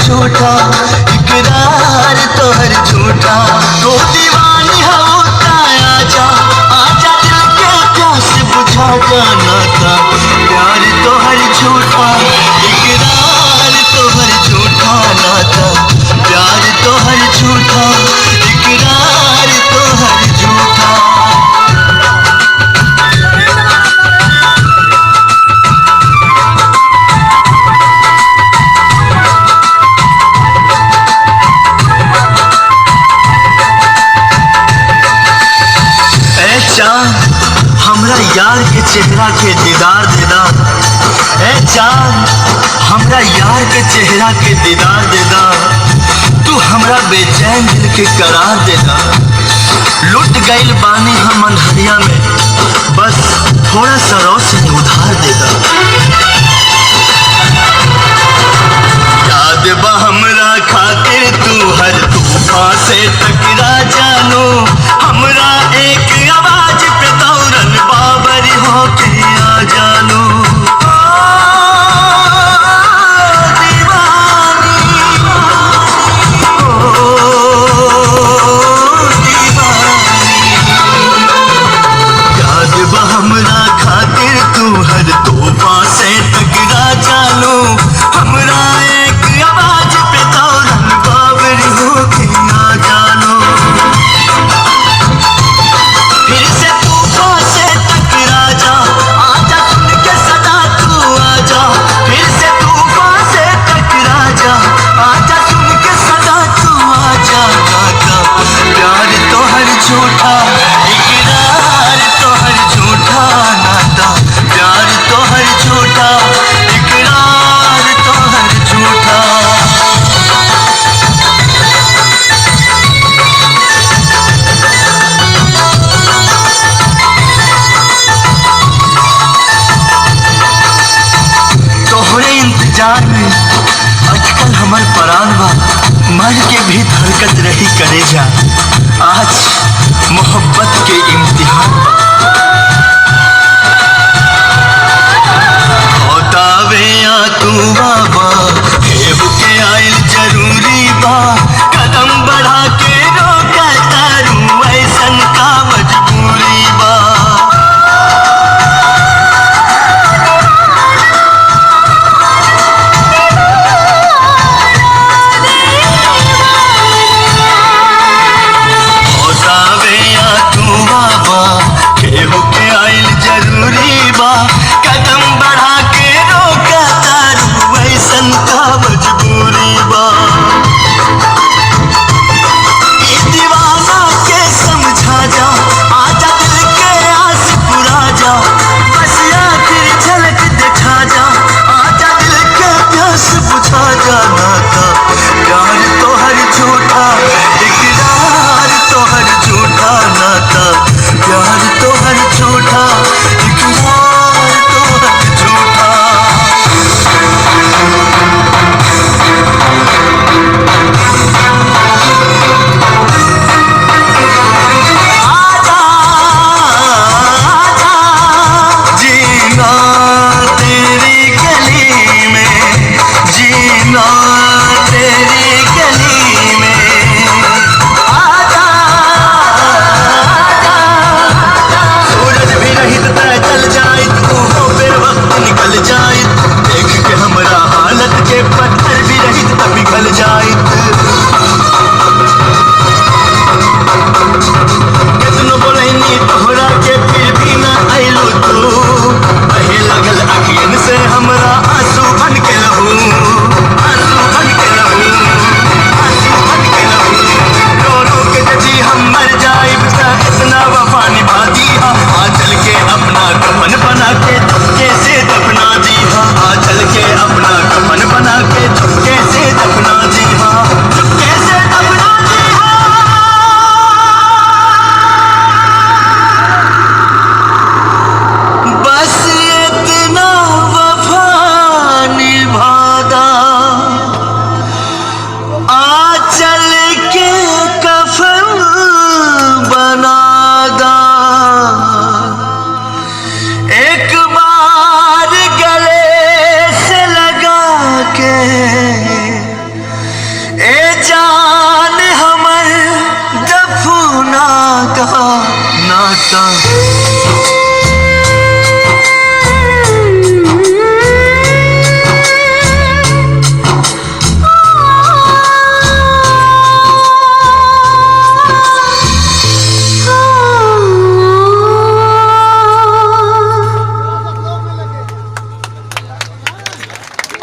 झूठा, इकरार तोहर झूठा। तो दीवानी होता आजा, आजा दिल के प्यास बुझा जाना था। प्यार तोहर झूठा, इकरार तोहर झूठा नाता। प्यार तोहर झूठा, इकरार तोहर झूठा। हमरा यार के चेहरा के दीदार देदा। ए जान हमरा यार के चेहरा के दीदार देदा। तू हमरा बेचैन दिल के करार देदा। लुट गइल बानी हम अंधरिया में, बस थोड़ा सा रोशनी उधार देदा। याद बा हमरा खातिर तू हर तूफान से टकरा